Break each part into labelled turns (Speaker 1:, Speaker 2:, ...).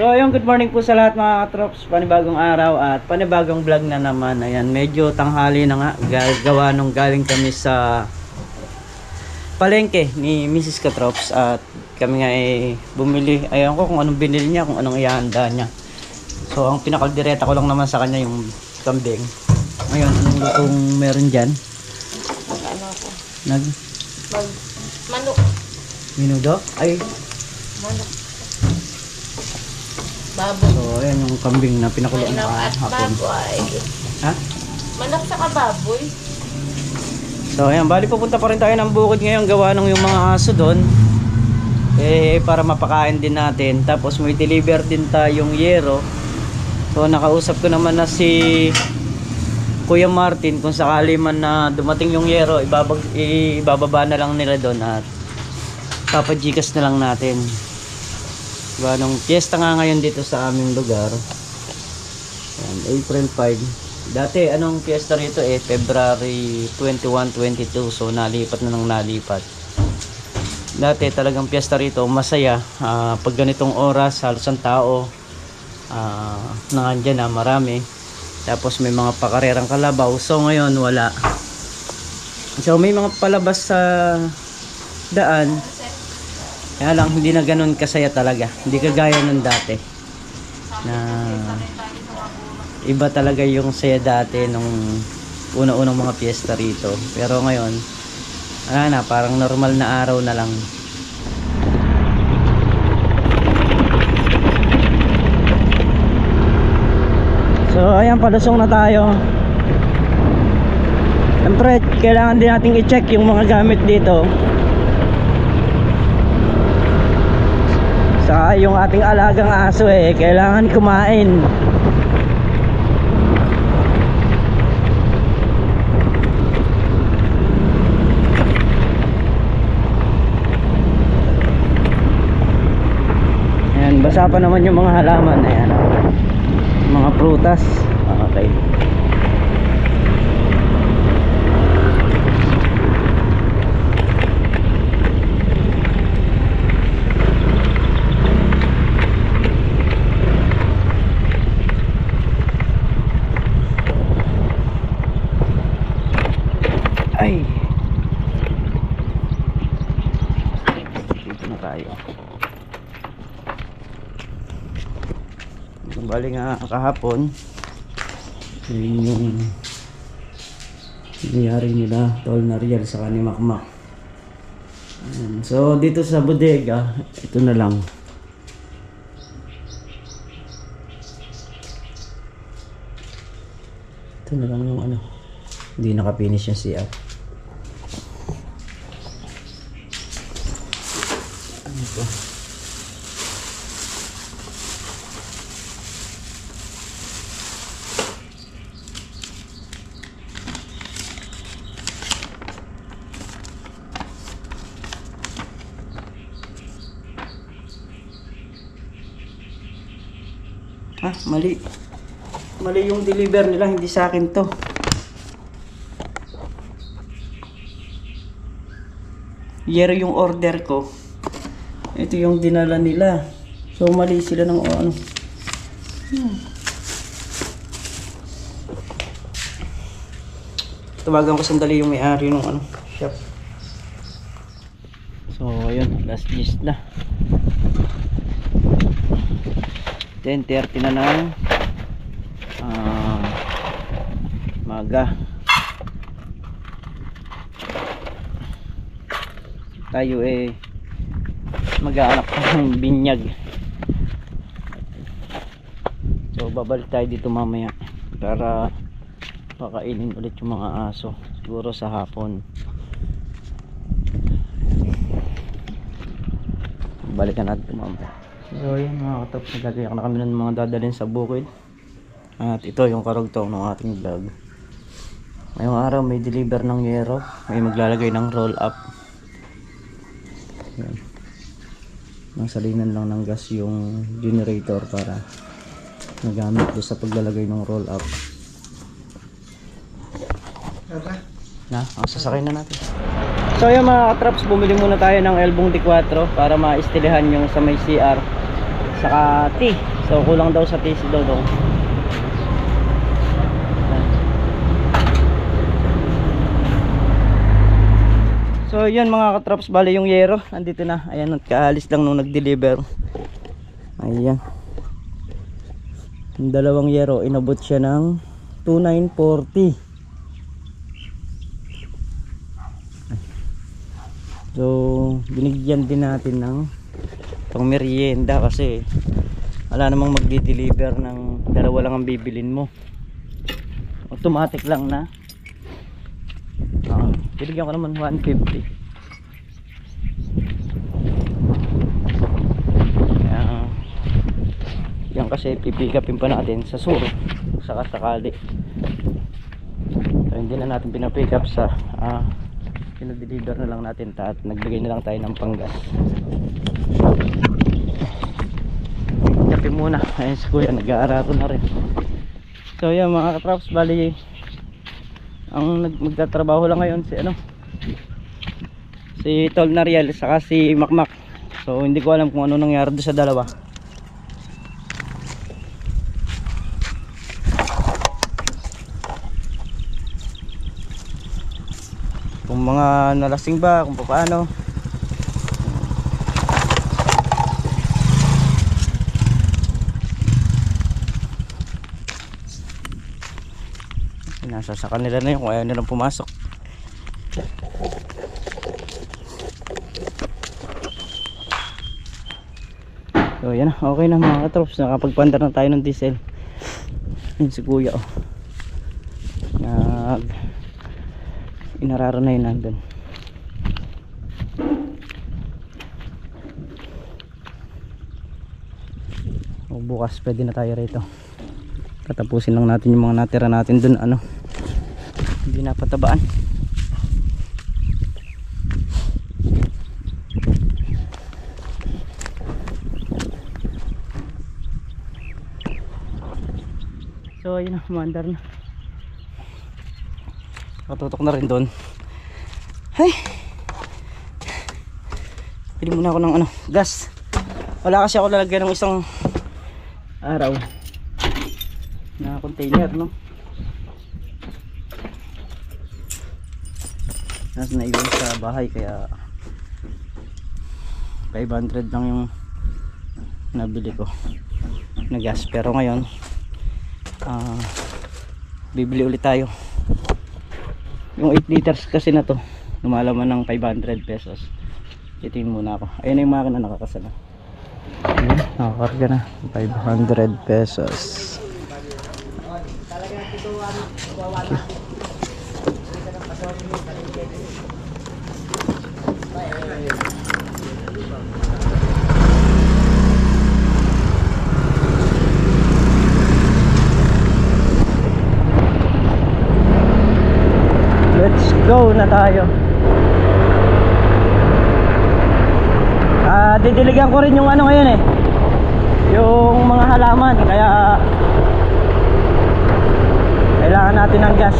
Speaker 1: So ayun, good morning po sa lahat mga katrops. Panibagong araw at panibagong vlog na naman. Ayan, medyo tanghali na nga. Gawa nung galing kami sa palengke ni Mrs. Katrops. At kami nga bumili. Ayan ko kung anong binili niya, kung anong ihanda niya. So ang pinakaldireta ko lang naman sa kanya yung kambing. Ngayon, anong lutong meron dyan?
Speaker 2: Ano ako? Manok.
Speaker 1: Minudo? Ay,
Speaker 2: Manok. Baboy.
Speaker 1: so ayan yung kambing na pinakuloan
Speaker 2: Manok
Speaker 1: na
Speaker 2: at
Speaker 1: hapon.
Speaker 2: baboy.
Speaker 1: Ha?
Speaker 2: Manok sa baboy.
Speaker 1: So ayan, bali pupunta pa rin tayo ng bukid ngayon, gawa ng yung mga aso doon para mapakain din natin. Tapos may deliver din tayong yero. So nakausap ko naman na si Kuya Martin, kung sakali man na dumating yung yero, ibababa na lang nila doon at papajikas na lang natin. Diba, nung fiesta nga ngayon dito sa aming lugar. Ayan, April 5. Dati anong fiesta rito February 21, 22. So nalipat na ng nalipat. Dati talagang fiesta rito masaya. Pag ganitong oras halos ang tao nandiyan na marami. Tapos may mga pakarerang kalabaw. So ngayon wala. So may mga palabas sa daan. Kaya lang hindi na ganun kasaya talaga. Hindi kagaya nung dati. Na iba talaga yung saya dati nung una-unang mga fiesta rito. Pero ngayon, wala na, parang normal na araw na lang. So ayan, palusong na tayo. Siyempre, kailangan din nating i-check yung mga gamit dito. Saka yung ating alagang aso kailangan kumain. Ayan, basa pa naman yung mga halaman. Ayan, mga prutas. Okay. Ay, dito na tayo. Bali nga kahapon yun yung nangyari nila Tol Nariel sa ni Makmak. So dito sa bodega ito na lang. Ito na lang yung hindi nakapinish yung CR. Ano to? Mali. Mali yung deliver nila, hindi sa akin to. Yero yung order ko. Ito yung dinala nila. So mali sila ng Tawagan ko sandali yung may-ari ng shop. So ayun, last list na. 10:30 na ng maga. Tayo mag-aanak ng binyag. So babalik tayo dito mamaya para pakainin ulit yung mga aso, siguro sa hapon. Balikan natin mamaya. So yun mga katop, nagagayak na kami ng mga dadalhin sa bukid. At ito yung karugtong ng ating vlog. Ngayong araw may deliver ng yero, may maglalagay ng roll up. Yan. Nasalinan lang ng gas yung generator para nagamit doon sa paglalagay ng roll up. Sasakay na natin. So yung mga katraps, bumili muna tayo ng elbong D4 para maistilehan yung sa may CR. saka tea. So kulang daw sa tea si Dodong. So yun mga katraps, bali yung yero andito na. Ayan, kaalis lang nung nag-deliver. Ayan, yung dalawang yero inabot siya ng 2,940. So binigyan din natin ng pang merienda kasi wala namang magdi-deliver ng dalawa lang ang bibilin mo. Automatic lang na binigyan ko naman 150. Yan kasi pipikapin pa natin sa Suro saka sakali. So hindi na natin pinapick up sa pinadeliver na lang natin at nagbigay na lang tayo ng panggas. Kapin muna. Ayun si kuya nag-aarato na rin. So yan mga katraps, bali ang magtatrabaho lang ngayon si Tol Nariel saka si Makmak. So hindi ko alam kung ano nangyari doon sa dalawa. Kung mga nalasing ba, kung paano. Nasa sa kanila na yun kung ayaw nilang pumasok. So yan na, okay na mga katrops, nakapagpandar na tayo ng diesel. Yun si kuya inararo na yun nandun. Bukas pwede na tayo rito. Tatapusin lang natin yung mga natira natin dun hindi napatabaan. So ayun na, umandar na. Katutok na rin doon. Ay, pili muna ako ng gas. Wala kasi ako lalagyan ng isang araw na container, no? Nasa naiwan sa bahay kaya 500 lang yung nabili ko na gas. Pero ngayon bibili ulit tayo. Yung 8 liters kasi na to lumalaman ng 500 pesos. Titingin muna ako. Ayun na yung makina nakakasala. Nakakarga na 500 pesos. Let's go na tayo. Didiligan ko rin yung ngayon yung mga halaman, kaya kailangan natin ng gas.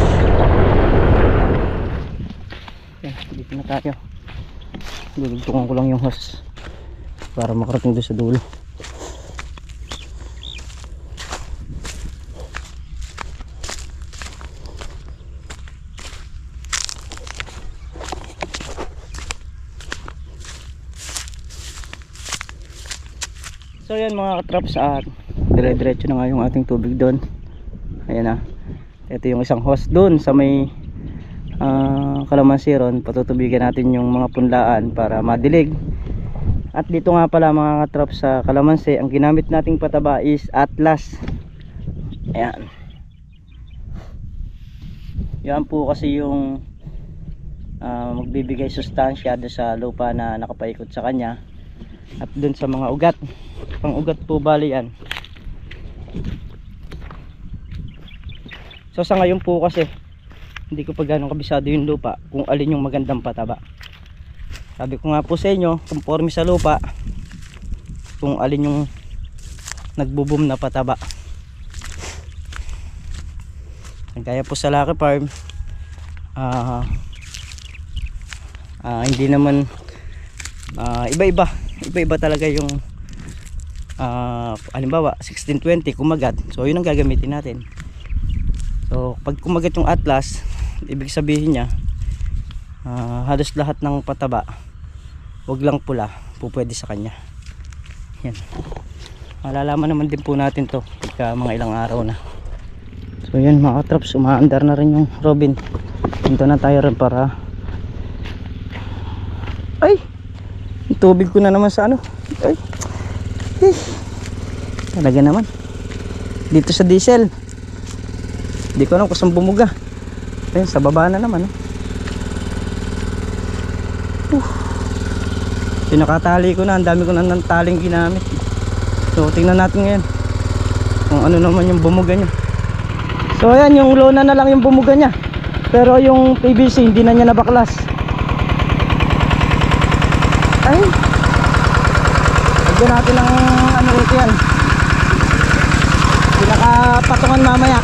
Speaker 1: Dito na tayo. Dudugtungan ko lang yung hose para makarating doon sa dulo. So yan mga katraps, dire-diretso na nga yung ating tubig doon. Ayan na. Ito yung isang hose doon sa may kalamansi ron. Patutubigan natin yung mga punlaan para madilig. At dito nga pala mga katraps, sa kalamansi ang ginamit nating pataba is Atlas. Ayan. Yan po kasi yung magbibigay sustansya doon sa lupa na nakapaikot sa kanya. At doon sa mga ugat, pang ugat po bali yan. So sa ngayon po kasi hindi ko pa ganong kabisado yung lupa kung alin yung magandang pataba. Sabi ko nga po sa inyo, conforme sa lupa kung alin yung nagbo-boom na pataba. Kaya po sa Lucky Farm hindi naman iba-iba talaga yung halimbawa 1620 kumagat, so yun ang gagamitin natin. So pag kumagat yung Atlas, ibig sabihin niya halos lahat ng pataba, wag lang pula, pupwede sa kanya. Yan, malalaman naman din po natin to pagka mga ilang araw na. So yan mga traps, umaandar na rin yung Robin. Punta na tayo rin para ay, yung tubig ko na naman sa ano. Ay, talaga naman dito sa diesel, hindi ko alam kung saan bumuga. Ayun, sa baba na naman. Pinakatali ko na, ang dami ko na ng taling ginamit. So tingnan natin ngayon kung ano naman yung bumuga nya. So ayan, yung lona na lang yung bumuga nya, pero yung PVC hindi na niya nabaklas. Ay, lagyan natin ng ano rito yan, pinakapatungan mamaya.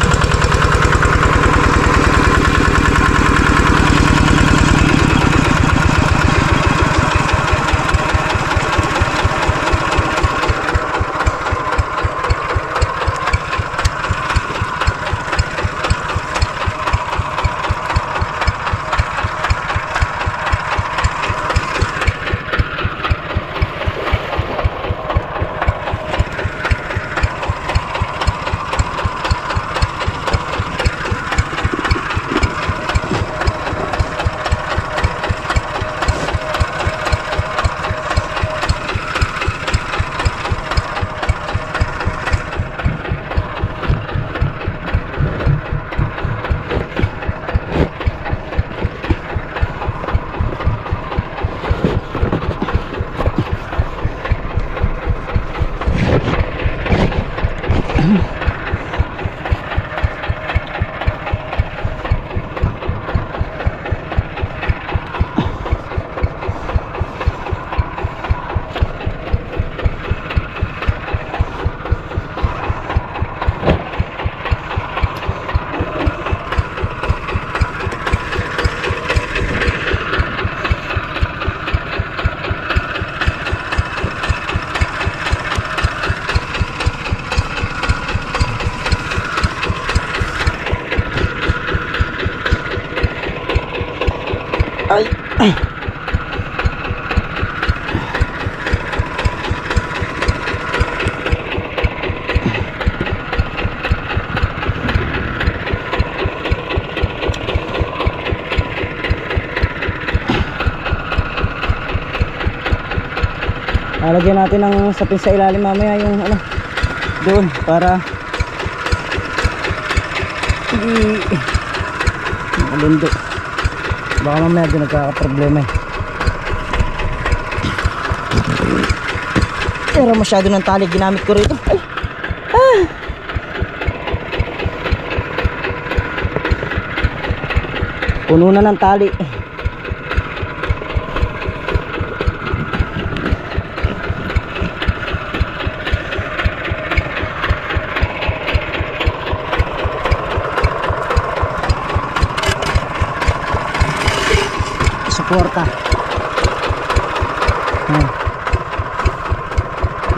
Speaker 1: Ay, ay. Lalagyan natin ng sapin sa ilalim mamaya yung ano doon para hindi malundo. Baka mamaya din nagkakaproblema eh. Pero masyado ng tali ginamit ko rito. Ay. Ah. Puno na ng tali. Suporta.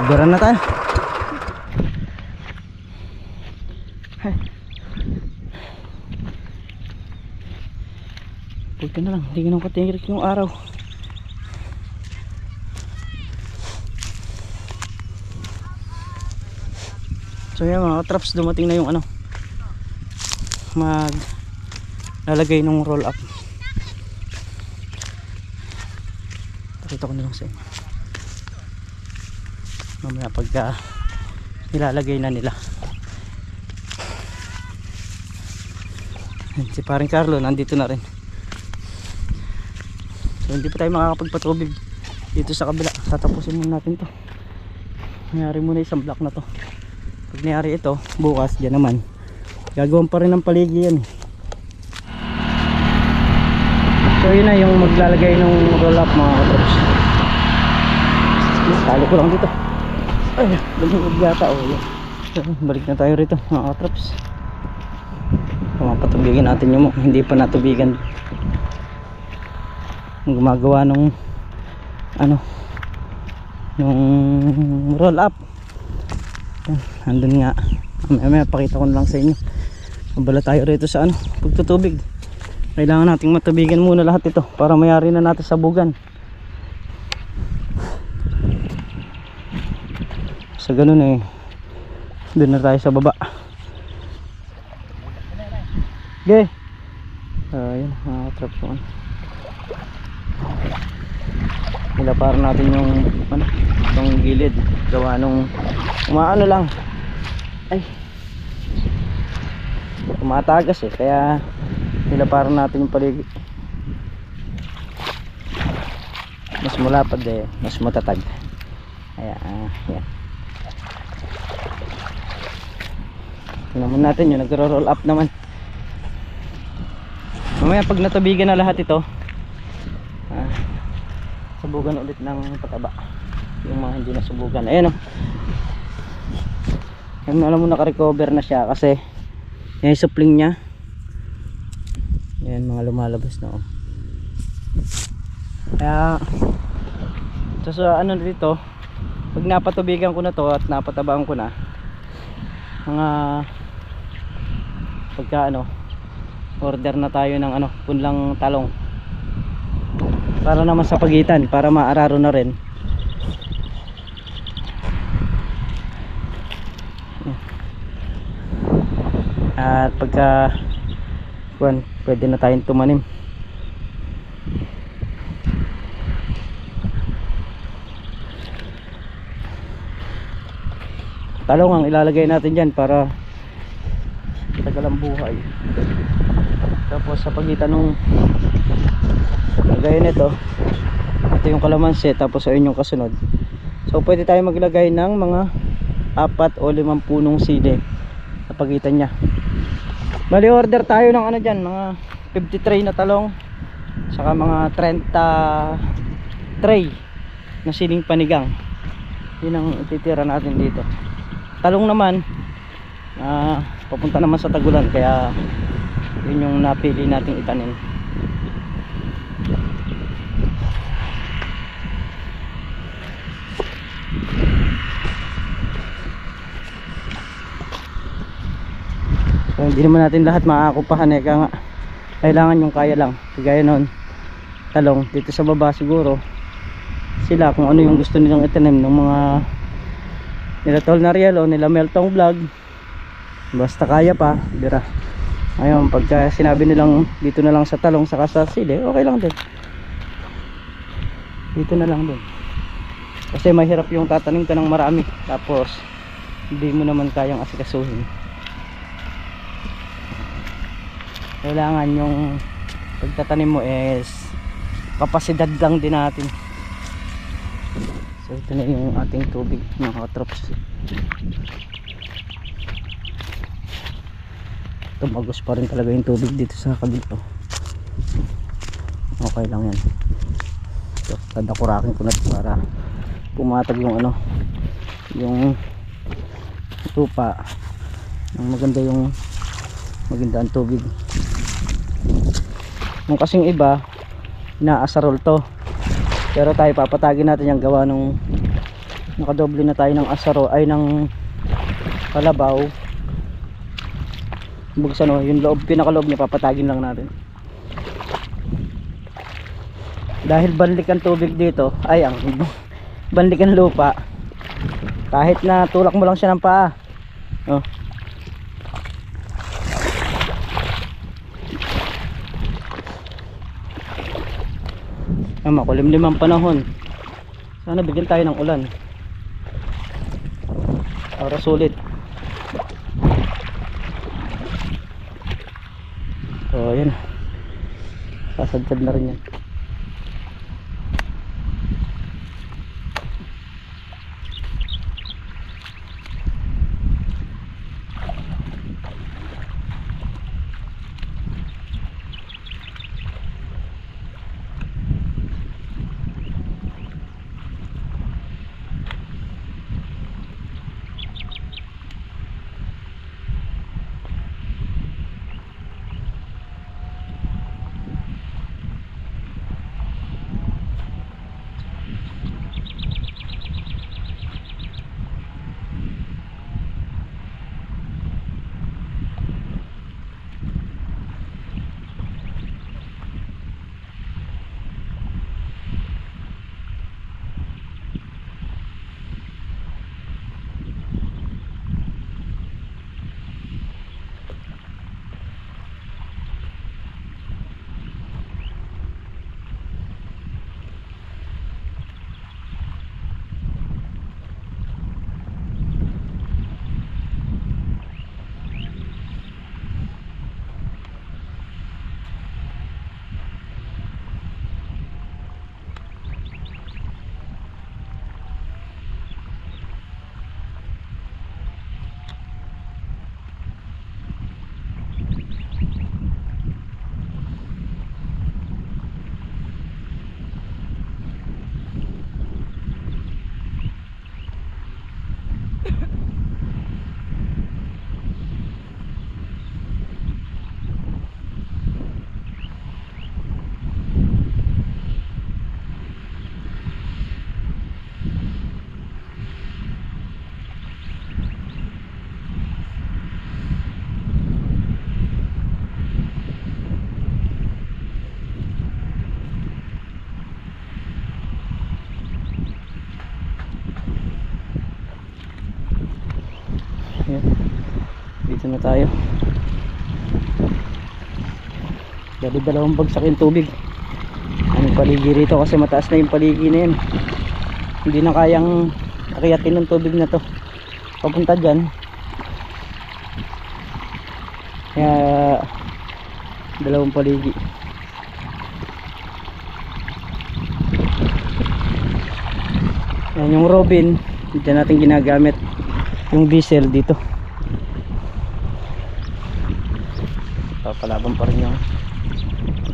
Speaker 1: Garan na tayo. Pagka na lang, hindi ka nang katirik yung araw. So yan mga traps, dumating na yung ano, mag lalagay ng roll up. Pakita ko na lang sa inyo mamaya pagka nilalagay na nila. Si paring Carlo nandito na rin, so hindi pa tayo makakapagpatubig dito sa kabila. Tatapusin muna natin to, nangyari muna isang block na to. Pag nangyari ito, bukas dyan naman gagawin pa rin ng paligi yan. So yun na yung maglalagay ng roll up mga katrops. Talo ko lang dito. Ay, lumubog yata. So, balik na tayo rito mga katrops. Patubigin natin yung hindi pa natubigan. Yung gumagawa nung ano, nung roll up. Yan, andun nga. May pakita ko na lang sa inyo. Mabala tayo rito sa ano, pagtutubig. Kailangan nating matubigan muna lahat ito para mayari na natin sabugan. Sa ganun eh, doon na tayo sa baba. Okay. Ayun, mga trap ko. Nilaparan natin yung ano, itong gilid. Gawa nung umaano lang. Ay, tumatagas eh, kaya nilaparan natin yung paligid. Mas mulapad eh, mas matatag. Kaya yan. Tingnan mo natin yun, nagro-roll up naman. Mamaya pag natubigan na lahat ito, subugan ulit ng pataba yung mga hindi nasubugan. Ayan o, alam mo naka-recover na siya kasi yung supling nya. Ayan, mga lumalabas na o. Kaya sa ano dito, pag napatubigan ko na to at napatabaan ko na, mga pagka ano, order na tayo ng ano, punlang talong para naman sa pagitan, para maararo na rin. At pagka pwede na tayong tumanim. Talong ang ilalagay natin dyan para tagal ang buhay. Tapos sa pagitan ng lagay nito, ito yung kalamansi, tapos ayun yung kasunod. So pwede tayo maglagay ng mga 4 o 5 punong sili sa pagitan nya. Bali order tayo ng ano dyan, mga 50 tray na talong, saka mga 30 tray na siling panigang. Yun ang ititira natin dito. Talong naman papunta naman sa tagulan, kaya yun yung napili nating itanim. So, hindi naman natin lahat makakakupahan eh, kaya nga kailangan yung kaya lang. Kagaya nun, talong dito sa baba, siguro sila kung ano yung gusto nilang itanim ng mga nila Tol Nariel o nila Meltong Vlog, basta kaya pa, dira. Ngayon pagka sinabi nilang dito na lang sa talong saka sa sili, okay lang din, dito na lang din. Kasi mahirap yung tatanim ka ng marami tapos hindi mo naman kayang asikasuhin. Kailangan yung pagtatanim mo is kapasidad lang din natin. So ito na yung ating tubig, mga katrops. Tumagos pa rin talaga yung tubig dito sa kabito. Okay lang yan. So dadakurakin ko na ito para pumatag yung ano, yung lupa, yung maganda, yung maganda ang tubig. Yung kasing iba inaasarol to, pero tayo papatagin natin yung gawa nung nakadoble na tayo ng asaro ay ng kalabaw. Buksan o, yung loob, pinakaloob niya papatagin lang natin. Dahil banlik ang tubig dito, ay ang banlik ang lupa, kahit na tulak mo lang siya ng paa. Oh. Makulimlim ang panahon. Sana bigyan tayo ng ulan para sulit. So yun, sasagtad na rin yan. Ayan. Dito na tayo. Dali dalawang bagsak yung tubig. Ang paligi rito kasi mataas na yung paligi na yan. Hindi na kayang akyatin ng tubig na to papunta dyan. Kaya dalawang paligi. Yan yung Robin, dito natin ginagamit yung diesel dito. Papalaban pa rin yung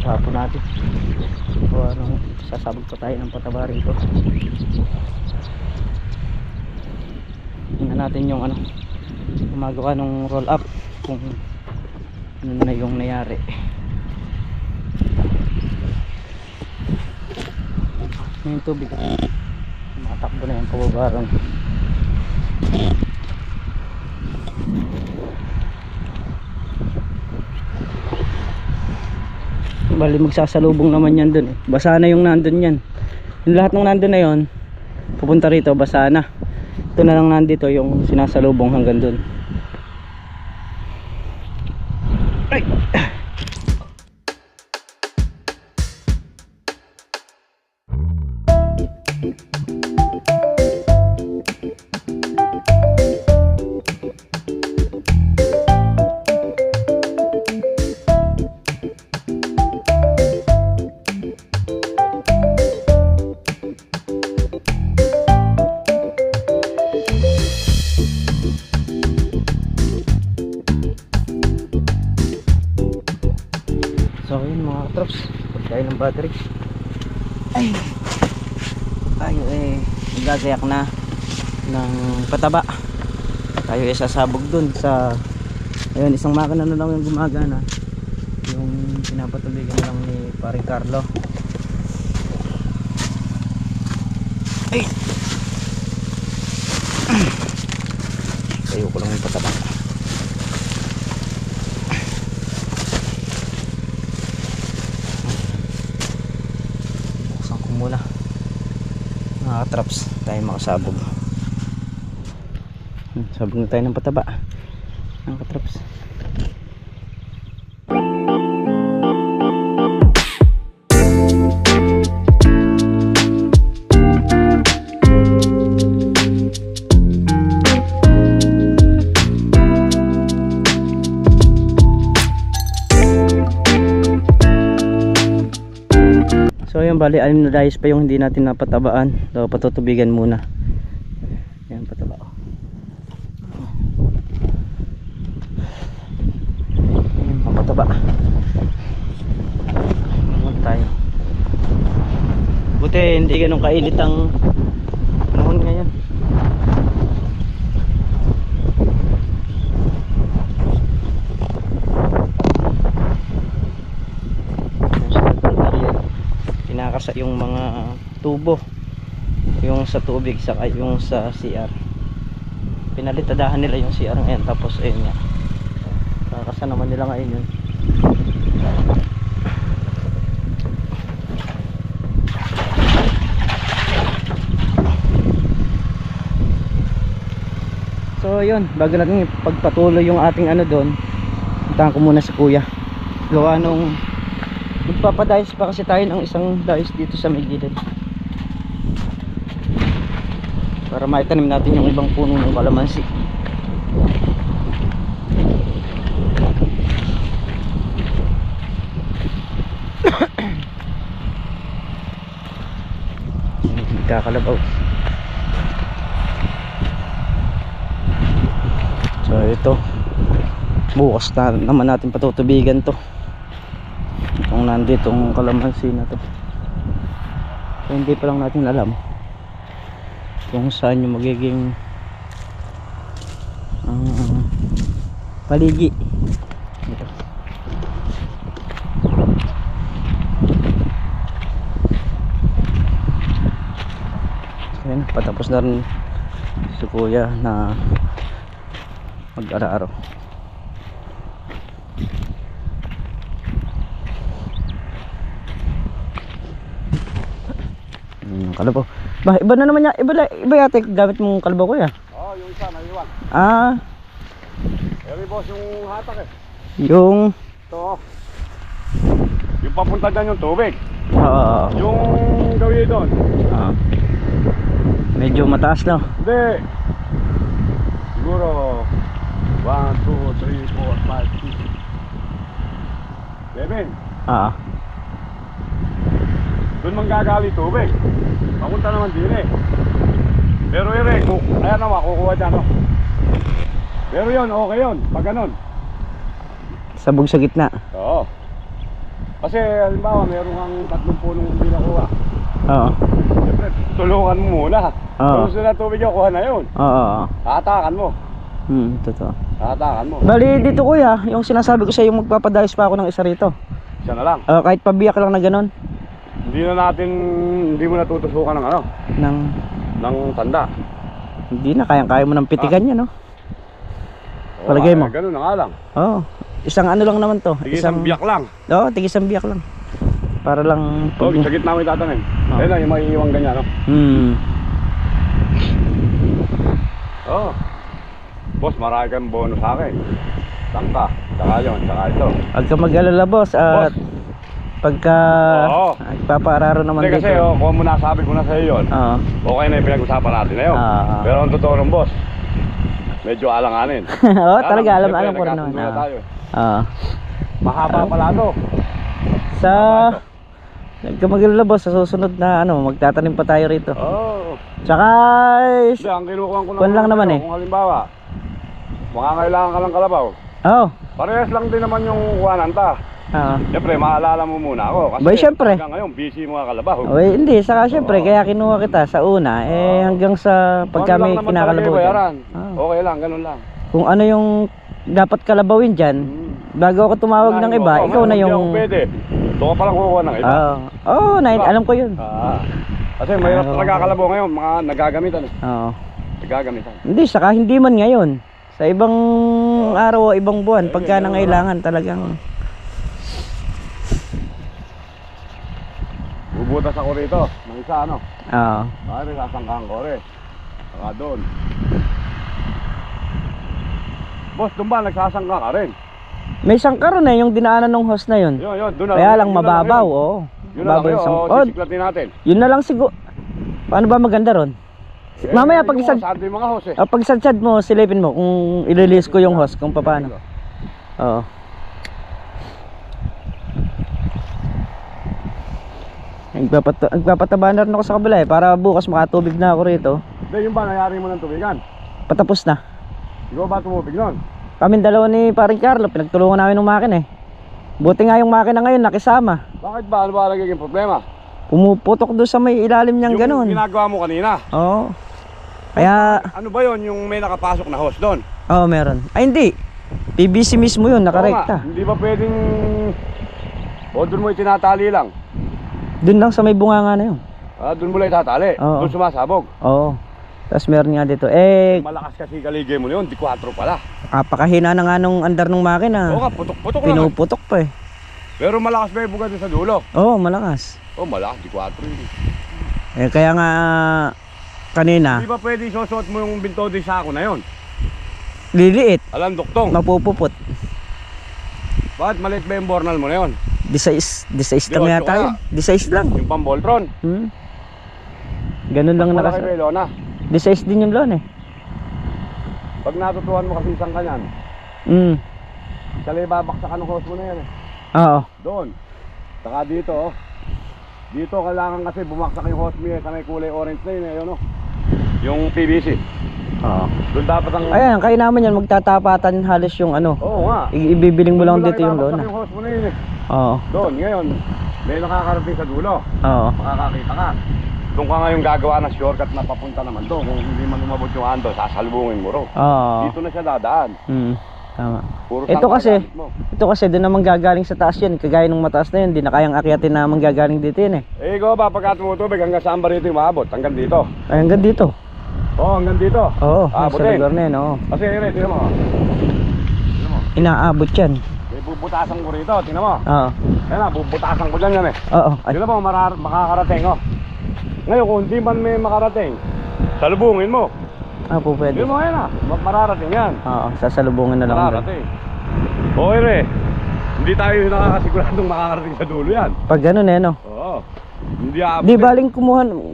Speaker 1: hapon natin. So anong sasabog pa tayo ng pataba rito. Tingnan natin yung ano, gumagawa ng roll up kung ano na yung nangyari. Yung tubig makatakbo na yung pababaran. Bali magsasalubong naman yan dun eh. Basa na yung nandun yan. Yung lahat ng nandun na yon pupunta rito, basa na. Ito na lang nandito yung sinasalubong hanggang dun. Ay! So yun mga katrops, pagkain ng battery. Ay, tayo nagagayak na ng pataba. Tayo sasabog dun sa, ayun, isang makina na lang yung gumagana, yung pinapatuloyan lang ni paring Carlo. Ay, tayo ko lang yung pataba. Muna mga traps tayo makasabog. Sabog na tayo ng pataba mga traps. So yun, bali 6 na dayos pa yung hindi natin napatabaan. So patutubigan muna. Yan, pataba. Yan, mapataba. Muna tayo. Buti hindi ganun kainit ang panahon ngayon. Kinakasa yung mga tubo, yung sa tubig saka yung sa CR. Pinalitadahan nila yung CR ngayon, tapos ayun nga, kakasa naman nila ngayon yun. So yun, bago natin pagpatuloy yung ating ano doon, puntahan ko muna si kuya. Gawa nung magpapadayos pa kasi tayo ng isang dayos dito sa may gilid para maitanim natin yung ibang puno ng kalamansi. Kakalabaw. So ito, bukas na naman natin patutubigan to. Kung nandito ang kalamansi na to, so, hindi pa lang natin alam kung saan yung magiging Paligi. Ito. Ayan, patapos na rin si kuya na mag-araro. Kalabaw. Ba, iba na naman niya. Iba yata gamit mong kalabaw kuya.
Speaker 3: Oo, yung isa naiwan.
Speaker 1: Ah,
Speaker 3: Eri boss yung hatak eh.
Speaker 1: yung
Speaker 3: Ito. Yung papunta dyan yung tubig.
Speaker 1: ah,
Speaker 3: Yung gawin doon.
Speaker 1: ah. Medyo mataas na.
Speaker 3: Hindi. Siguro 1, 2, 3, 4, 5, 6, 7.
Speaker 1: Ah.
Speaker 3: Doon manggagali tubig. Papunta naman din eh. Pero Eri, ayan naman, kukuha dyan no. Pero yun, okay yun. Pag ganun.
Speaker 1: Sabog sa gitna.
Speaker 3: Oo. Kasi halimbawa, meron kang 3 punong hindi nakuha.
Speaker 1: Oo.
Speaker 3: Siyempre, tulungan mo muna.
Speaker 1: Oo.
Speaker 3: Kung gusto na tubig yung kuha na yun.
Speaker 1: Oo.
Speaker 3: Hatakan mo.
Speaker 1: Totoo.
Speaker 3: Hatakan mo.
Speaker 1: Bali dito kuya, yung sinasabi ko sa yung magpapadayos pa ako ng isa rito.
Speaker 3: Siya na lang.
Speaker 1: Kahit pabiyak lang na ganun.
Speaker 3: Hindi mo natutusukan ng ano,
Speaker 1: Ng,
Speaker 3: ng tanda.
Speaker 1: hindi na, kaya mo ng pitigan yan, no? Palagay mo?
Speaker 3: Ganun na nga lang.
Speaker 1: Oo. Isang ano lang naman to.
Speaker 3: Isang biyak lang.
Speaker 1: Oo, tigisang biyak lang. Para lang
Speaker 3: Oh, sa gitna mo itatanim.
Speaker 1: Oo.
Speaker 3: Ayun lang, yung maiiwang ganyan, no? Oo. Boss, marami kang bonus sa akin. Tangka, tsaka yun, tsaka ito.
Speaker 1: Huwag ka mag-alala boss. At
Speaker 3: Boss.
Speaker 1: pagka
Speaker 3: Oo.
Speaker 1: ipapaararo naman
Speaker 3: Hindi
Speaker 1: dito.
Speaker 3: kasi, kung mo nasabi ko na sa'yo yun,
Speaker 1: Oo.
Speaker 3: okay na yung pinag-usapan natin na yun. Pero ang totoo ng boss, medyo alanganin.
Speaker 1: Oo, talaga alam
Speaker 3: siyempre,
Speaker 1: ko rin naman.
Speaker 3: nagkasundo na tayo.
Speaker 1: Oo.
Speaker 3: Mahaba pala to.
Speaker 1: Sa huwag ka mag-alala boss, sa susunod na ano, magtatanim pa tayo rito.
Speaker 3: Oo.
Speaker 1: Tsaka
Speaker 3: Hindi, ang kinukuhan ko
Speaker 1: Kwan lang naman eh.
Speaker 3: Kung halimbawa, makakailangan ka ng kalabaw.
Speaker 1: Oo.
Speaker 3: Parehas lang din naman yung kuhanan ta.
Speaker 1: Oo.
Speaker 3: Siyempre, maalala mo muna ako. Kasi
Speaker 1: Bay, syempre.
Speaker 3: hanggang ngayon, busy mga kalabaw.
Speaker 1: Okay, hindi, saka syempre, kaya kinuha kita sa una, hanggang sa pagka may kinakalabaw dyan.
Speaker 3: Bayaran.
Speaker 1: Oo.
Speaker 3: Okay lang, ganun lang.
Speaker 1: Kung ano yung dapat kalabawin dyan, bago ako tumawag ng iba, ikaw na
Speaker 3: Hindi ako
Speaker 1: yung...
Speaker 3: pwede. Doon ka palang kukuha ng iba.
Speaker 1: Alam ko yun.
Speaker 3: Kasi mahirap talaga kalabaw ngayon, mga nagagamitan.
Speaker 1: Oo.
Speaker 3: Nagagamitan.
Speaker 1: Hindi, saka hindi man ngayon. Sa ibang araw o ibang buwan, pagka nangailangan talagang...
Speaker 3: Bubutas ako rito, ng isa ano.
Speaker 1: Oo.
Speaker 3: Bakit sasangkahan ko rin. Saka doon. Boss, doon ba nagsasangka ka rin?
Speaker 1: May sangkaron yung dinaanan ng host na yun.
Speaker 3: Yun, doon na
Speaker 1: Kaya lang
Speaker 3: yun na
Speaker 1: mababaw,
Speaker 3: yun.
Speaker 1: oo.
Speaker 3: Yun na lang yun,
Speaker 1: Oh,
Speaker 3: sisiklatin natin.
Speaker 1: yun na lang siguro. Paano ba maganda ron? Mamaya pag isad,
Speaker 3: Sando yung mga host eh.
Speaker 1: pag sadsad mo, silipin mo kung i-release ko yung host kung paano. Oo. Nagpapataba na rin ako sa kabila para bukas makatubig na ako rito.
Speaker 3: Hindi, yung ba nayari mo ng tubigan?
Speaker 1: Patapos na.
Speaker 3: Ikaw ba tumubig nun?
Speaker 1: Kaming dalawa ni paring Carlo, pinagtulungan namin ng makina Buti nga yung makina ngayon nakisama.
Speaker 3: Bakit ba? Ano ba nagiging problema?
Speaker 1: Pumuputok doon sa may ilalim niyang
Speaker 3: Yung
Speaker 1: ganun.
Speaker 3: ginagawa mo kanina.
Speaker 1: Oo. Kaya,
Speaker 3: Ano ba yon yung may nakapasok na host doon?
Speaker 1: meron. Ay hindi. PVC mismo yun,
Speaker 3: Oo
Speaker 1: nakarekta.
Speaker 3: nga, hindi ba pwedeng... O doon mo itinatali lang?
Speaker 1: Doon lang sa may bunganga na yun.
Speaker 3: Doon mo lang itatali?
Speaker 1: Oo.
Speaker 3: Doon sumasabog?
Speaker 1: Oo. Tapos meron nga dito.
Speaker 3: Malakas kasi kaligay mo na yun, di 4 pala.
Speaker 1: Napakahina na nga nung andar ng makina.
Speaker 3: Oo nga, putok-putok lang.
Speaker 1: Pinuputok pa eh.
Speaker 3: Pero malakas ba yung buga doon sa dulo?
Speaker 1: Oo, malakas.
Speaker 3: Oo, malakas, di 4 yun.
Speaker 1: Kaya nga kanina,
Speaker 3: Di ba pwede isusuot mo yung binto din sa ako na yun?
Speaker 1: liliit,
Speaker 3: Alam, duktong.
Speaker 1: mapupupot.
Speaker 3: Bakit maliit ba yung bornal mo na yun?
Speaker 1: 16 lang
Speaker 3: Di,
Speaker 1: yata
Speaker 3: ocho
Speaker 1: yun. 16 lang.
Speaker 3: Yung pamboltron.
Speaker 1: Ganun lang
Speaker 3: Malaki ba
Speaker 1: nakas.
Speaker 3: yung lona?
Speaker 1: 16 din yung loan eh.
Speaker 3: Pag natutuhan mo kasi isang kanyan, sali babaksakan ng hose mo na yan eh.
Speaker 1: Oo.
Speaker 3: Doon. Saka dito oh. Dito kailangan kasi bumaksak yung hose mo eh, sa may kulay orange na yun eh, yun oh. Yung PVC.
Speaker 1: Oo.
Speaker 3: Doon dapat ang...
Speaker 1: Ayan, kaya naman yan, magtatapatan halos yung ano.
Speaker 3: Oo nga.
Speaker 1: Ibibiling mo lang
Speaker 3: Doon
Speaker 1: dito yung loan.
Speaker 3: ibabaksak yung hose mo na yun eh.
Speaker 1: Oo.
Speaker 3: Doon, ngayon, may nakakarating sa dulo.
Speaker 1: Oo.
Speaker 3: Makakakita ka. Doon ka ngayon gagawa ng shortcut na papunta naman doon. Kung hindi man umabot yung ando, sasalubungin mo ro.
Speaker 1: Oo.
Speaker 3: Dito na siya dadaan.
Speaker 1: Tama.
Speaker 3: Puro
Speaker 1: Ito
Speaker 3: sangka
Speaker 1: kasi,
Speaker 3: gamit mo.
Speaker 1: ito kasi doon naman gagaling sa taas yan. Kagaya ng mataas na yun, di na kayang akyatin na manggagaling dito yun eh.
Speaker 3: Eh, ikaw ba, pagka tumutubig, hanggang saan ba rito yung maabot? Hanggang dito?
Speaker 1: Ay, hanggang dito.
Speaker 3: Oo, hanggang dito.
Speaker 1: Oo, sa
Speaker 3: butin.
Speaker 1: lugar na yun, oo.
Speaker 3: Kasi, tingnan mo. Tingnan mo.
Speaker 1: Inaabot yan.
Speaker 3: May bubutasan ko rito, tingnan mo.
Speaker 1: Oo.
Speaker 3: Ayan na, bubutasan ko dyan yan eh.
Speaker 1: Oo. Ay,
Speaker 3: Tingnan mo, makakarating, oh. Ngayon, kung hindi man may makarating, salubungin mo.
Speaker 1: po pwede.
Speaker 3: Tingnan mo, ayan na, mararating yan.
Speaker 1: Oo, sasalubungin na lang. doon.
Speaker 3: Mararating. Okay, re. Hindi tayo nakakasiguradong makakarating sa dulo yan.
Speaker 1: Pag ganun eh, no?
Speaker 3: Oo. Hindi aabot.
Speaker 1: Di baling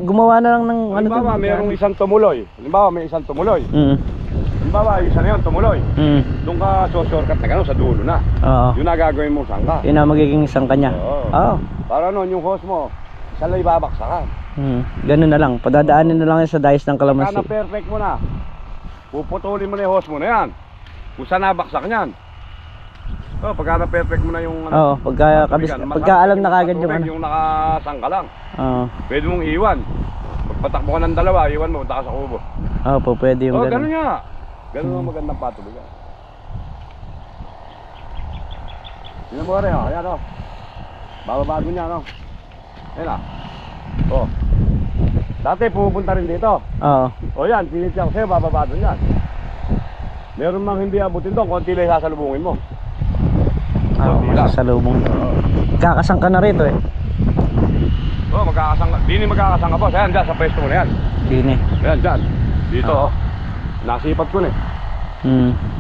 Speaker 1: gumawa na lang ng ano to.
Speaker 3: Halimbawa, mayroong isang tumuloy. Halimbawa, may isang tumuloy. Halimbawa, isa na yun, tumuloy. Doon ka shortcut na gano'n sa dulo na.
Speaker 1: Oo.
Speaker 3: Yun na gagawin mo, saan ka?
Speaker 1: Yun na magiging isang kanya.
Speaker 3: Oo.
Speaker 1: Oo.
Speaker 3: Para noon, yung hose mo, saan lang ibabaksakan?
Speaker 1: Ganun na lang. Padadaanin na lang yan sa dais ng
Speaker 3: Sana
Speaker 1: kalamansi.
Speaker 3: perfect mo na. Puputulin mo na yung hose mo na yan. Kung saan nabaksak niyan. Oh, pagka na-perfect mo na yung
Speaker 1: Oo, pagka alam na kagad yung ano.
Speaker 3: yung nakasangka lang.
Speaker 1: Oo.
Speaker 3: Pwede mong iwan. Pagpatakbo ka ng dalawa, iwan mo, punta ka sa kubo.
Speaker 1: Oo po, pwede yung
Speaker 3: Ganun
Speaker 1: ganun.
Speaker 3: nga. Ganun ang magandang patuloy. Tingnan mo rin, ayan o. Bababa doon yan, o. Ayan ah. Oh. Dati pupunta rin dito.
Speaker 1: Oo.
Speaker 3: O yan, sinitya ko sa'yo, bababa doon yan. Meron mang hindi abutin doon, konti lang sasalubungin mo.
Speaker 1: Oo, masasalubong. Kakasang ka na rito eh.
Speaker 3: Oh, magkakasangka. Di magkakasangka boss. Ayan, dyan, sa pwesto mo na yan.
Speaker 1: Dini.
Speaker 3: Ayan, dyan. Dito, oh. Nasipat ko na eh.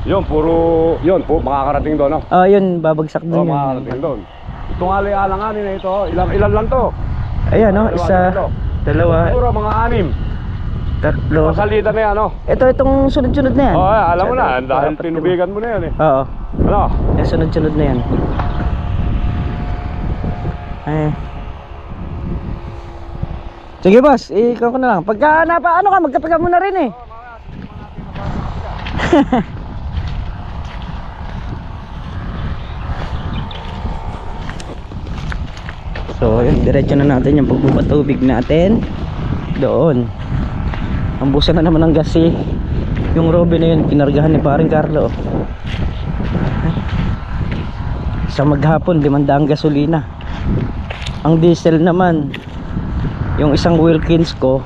Speaker 3: Yun, makakarating doon, oh.
Speaker 1: Yun, babagsak
Speaker 3: Oh,
Speaker 1: dun yun.
Speaker 3: makakarating doon. Itong alanganin na ito, oh. Ilan lang to?
Speaker 1: Ayan, no?
Speaker 3: Dalawa,
Speaker 1: Isa,
Speaker 3: tatlo.
Speaker 1: dalawa,
Speaker 3: Siguro, mga 6.
Speaker 1: tatlo.
Speaker 3: Masalita na yan, oh.
Speaker 1: Itong sunod-sunod na yan.
Speaker 3: Oh, alam mo na,
Speaker 1: Isa,
Speaker 3: dahil
Speaker 1: apat,
Speaker 3: tinubigan mo na yan eh.
Speaker 1: Oo.
Speaker 3: Ano?
Speaker 1: Yung sunod-sunod na yan. Ay. Sige boss, ikaw ko na lang. Pagka ano ka, magkapaga mo na rin eh. So yun, diretso na natin yung pagbubatuubig natin doon. Ambusan na naman ng gas eh. Yung Robin na yun, kinargahan ni paring Carlo. Sa maghapon, 500 gasolina. Ang diesel naman, yung isang Wilkins ko,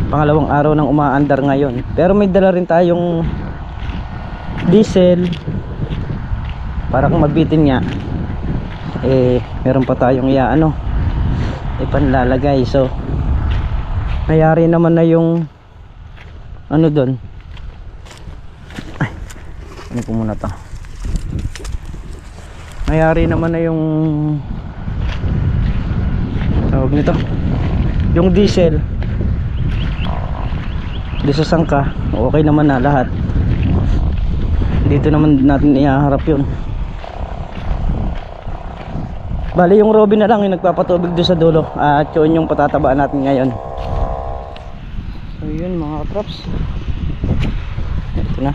Speaker 1: pangalawang araw nang umaandar ngayon. Pero may dala rin tayong diesel para kung mabitin niya, meron pa tayong panlalagay. So mayari naman na yung ano doon. Ay, ano po muna to. Mayari naman na yung tawag nito, yung diesel di sa sangka. Okay naman na lahat. Dito naman natin ihaharap yun. Bali yung Robin na lang yung nagpapatubig doon sa dulo, at yun yung patatabaan natin ngayon. So yun mga katrops, ito na,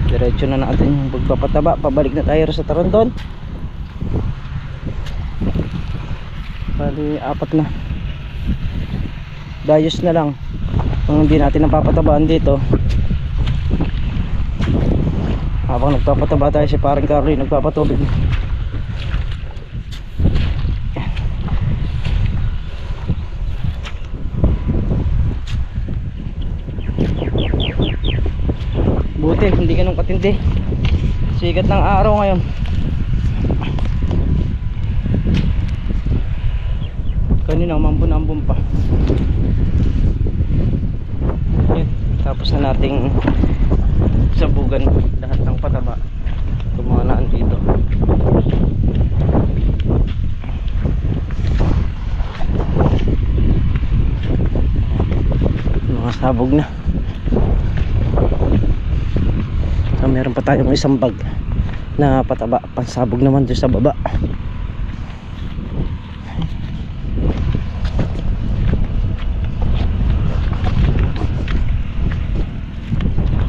Speaker 1: diretso na natin yung pagpapataba. Pabalik na tayo sa Tarandon. Bali 4 na. Dayos na lang kung hindi natin napapatabaan dito. Habang nagpapataba tayo, si parang Carlo nagpapatubig. Buti hindi ganun katindi. Sikat ng araw ngayon. Kanina umambon-ambon pa. Yan. Tapos na nating sabugan lahat ng pataba. Tumanaan dito. Mga sabog na. So, meron pa tayong isang bag na pataba, pansabog naman doon sa baba.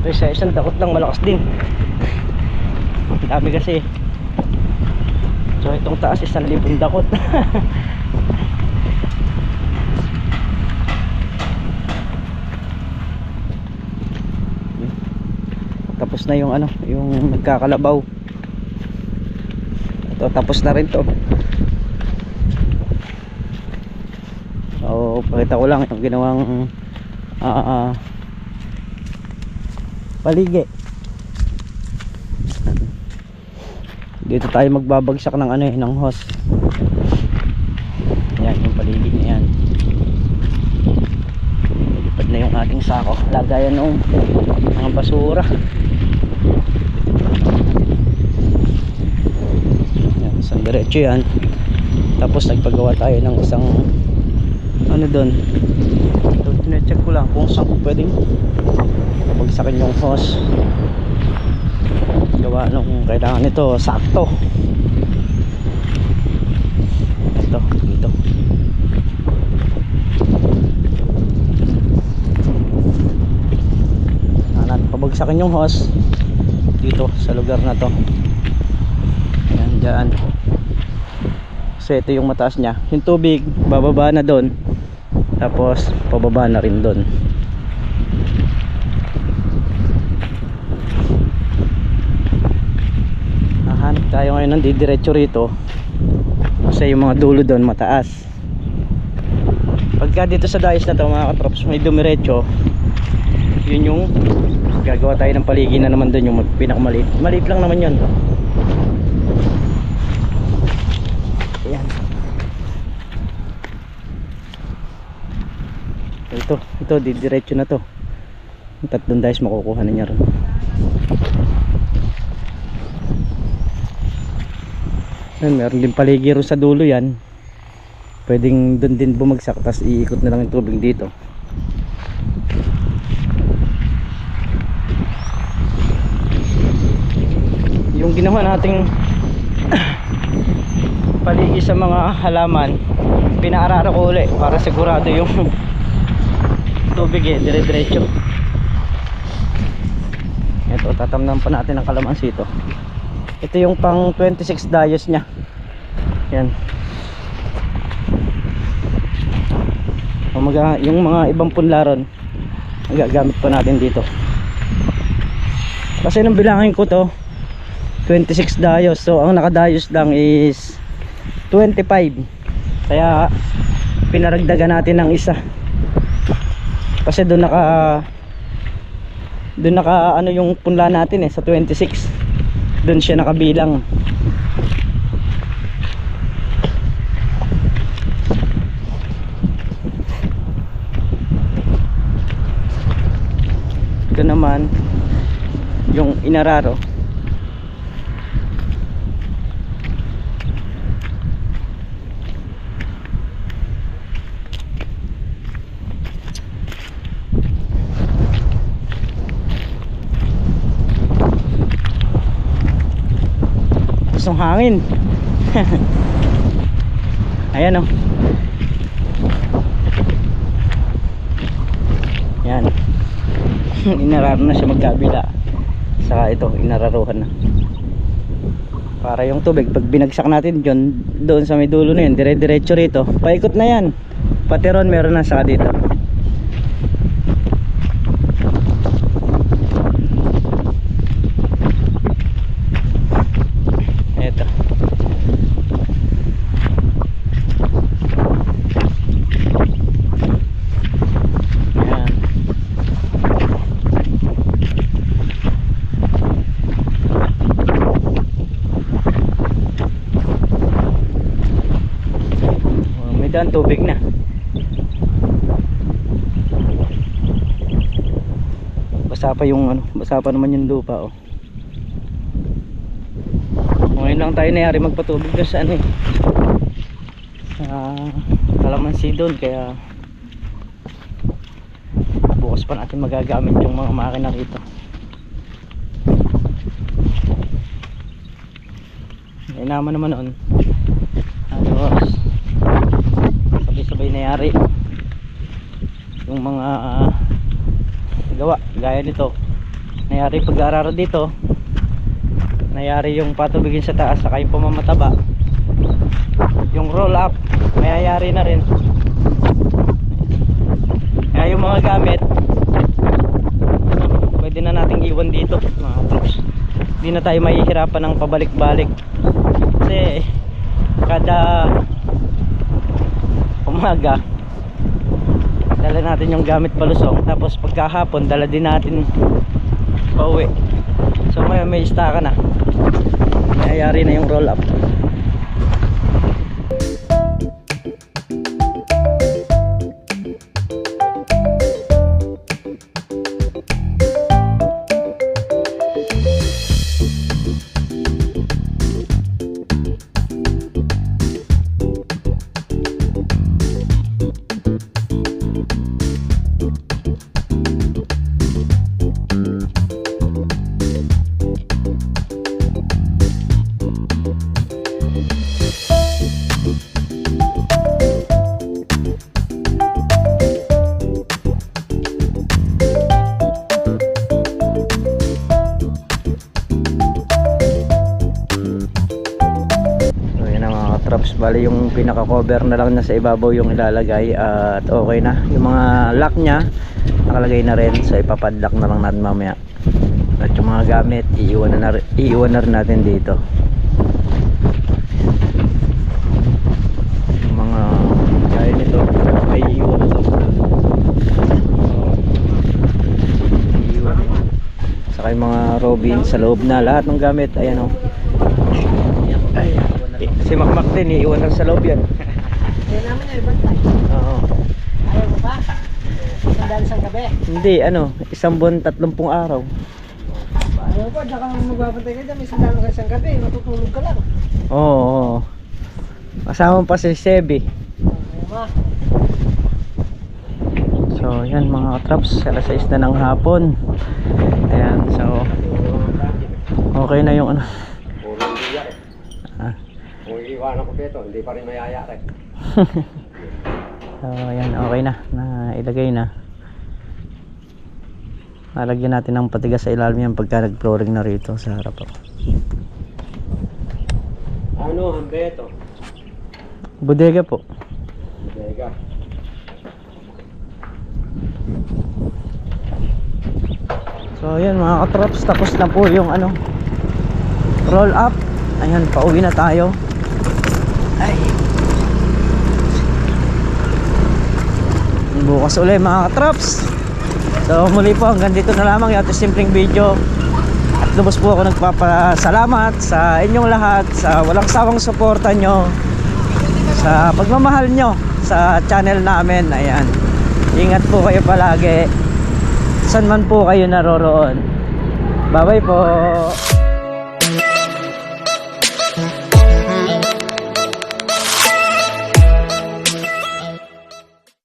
Speaker 1: Sa isang takot lang, malakas din. Dami kasi. So itong taas 1,000 dakot. Tapos na yung ano, yung nagkakalabaw. Ito, tapos na rin to. So pakita ko lang yung ginawang paligi. Dito tayo magbabagsak ng ano ng hose. Yan yung paligid na yan. Lipad na yung ating sako, lagayan ng mga basura. Yan, isang diretso yan. Tapos nagpagawa tayo ng isang ano doon. Ito tine-check ko lang kung saan ko pwedeng bagsakin yung hose. Gawa nung kailangan nito sakto. Ito dito. Natin pabagsakin yung hose dito sa lugar na to. Ayan, dyan. So ito yung mataas nya. Yung tubig bababa na doon. Tapos pababa na rin doon. Hanap tayo ngayon ng didiretso rito kasi yung mga dulo doon mataas. Pagka dito sa dais na to mga katrops may dumiretso, yun yung gagawa tayo ng paligi na naman doon, yung pinakamaliit. Maliit lang naman yun. Ayan. Ito didiretso na to. Yung tatlong dais makukuha na niya rin. Meron din paligi rin sa dulo yan. Pwedeng doon din bumagsak, tapos iikot na lang yung tubig dito. Yung ginawa nating paligi sa mga halaman, pinaararo ko ulit para sigurado yung tubig dire-diretso. Ito, tatamnan pa natin ang kalamansi ito. Ito yung pang 26 dayos nya. Yan. Yung mga ibang punlaron magagamit pa natin dito. Kasi nung bilangin ko to 26 dayos. So ang nakadayos lang is 25. Kaya pinaragdagan natin ng isa. Kasi doon naka ano yung punla natin sa 26. Doon siya nakabilang. Ito naman yung inararo. Ang hangin. Ayan o. Yan. Inararo na siya magkabila. Saka ito inararuhan na. Para yung tubig pag binagsak natin doon sa may dulo na yun, dire-diretso rito. Paikot na yan. Pati ron meron na saka dito. Ang tubig na. Basa pa yung ano, basa pa naman yung lupa oh. Ngayon lang tayo nayari magpatubig doon sa ano kalamansi doon, kaya bukas pa natin magagamit yung mga makina rito. Ngayon naman noon sabay nayari yung mga gawa gaya nito. Nayari pag-araro dito, nayari yung patubigin sa taas saka yung pamamataba yung roll up, mayayari na rin. Kaya yung mga gamit pwede na nating iwan dito mga troops. Hindi na tayo mahihirapan ng pabalik-balik kasi kada umaga dala natin yung gamit palusong, tapos pagkahapon dala din natin pauwi. So may istaka na, mayayari na yung roll up. Traps, bali yung pinaka cover na lang na sa ibabaw yung ilalagay at okay na. Yung mga lock nya nakalagay na rin, so ipapadlock na lang natin mamaya. At yung mga gamit iiwan na rin natin dito. Yung mga gaya nito ay iiwan na to, iiwan. Saka yung mga robin sa loob na, lahat ng gamit ayan o. Si Makmak din, iiwan lang sa loob yan.
Speaker 4: Kaya naman yung ibantay.
Speaker 1: Oo.
Speaker 4: Ayaw mo ba? Sandali sa gabi.
Speaker 1: Hindi, ano, 1 buwan 30 araw.
Speaker 4: Ayaw po, diyan ka lang magbabantay ka dyan. May sandali ka isang gabi, matutulog ka lang.
Speaker 1: Oo. Kasama pa si Sebi.
Speaker 4: Ayaw ba?
Speaker 1: So, yan mga traps, alas 6 na ng hapon. Ayan, so okay na yung ano.
Speaker 3: Puro hindi eh.
Speaker 1: Ah.
Speaker 3: Kung iiwanan ko dito, hindi pa rin mayayari.
Speaker 1: So, ayan, okay na. Ilagay na. Lalagyan natin ng patigas sa ilalim yan pagka nag-flooring na rito sa harap.
Speaker 3: Ano, Hambeto?
Speaker 1: Bodega po.
Speaker 3: Bodega.
Speaker 1: So ayan mga katrops, tapos na po yung ano, roll up. Ayan, pauwi na tayo. Ay, bukas ulit mga katrops. So muli po, hanggang dito na lamang yung ating simpleng video. At lubos po ako nagpapasalamat sa inyong lahat, sa walang sawang suporta nyo, sa pagmamahal nyo sa channel namin. Ayan, ingat po kayo palagi saan man po kayo naroroon. Bye bye po.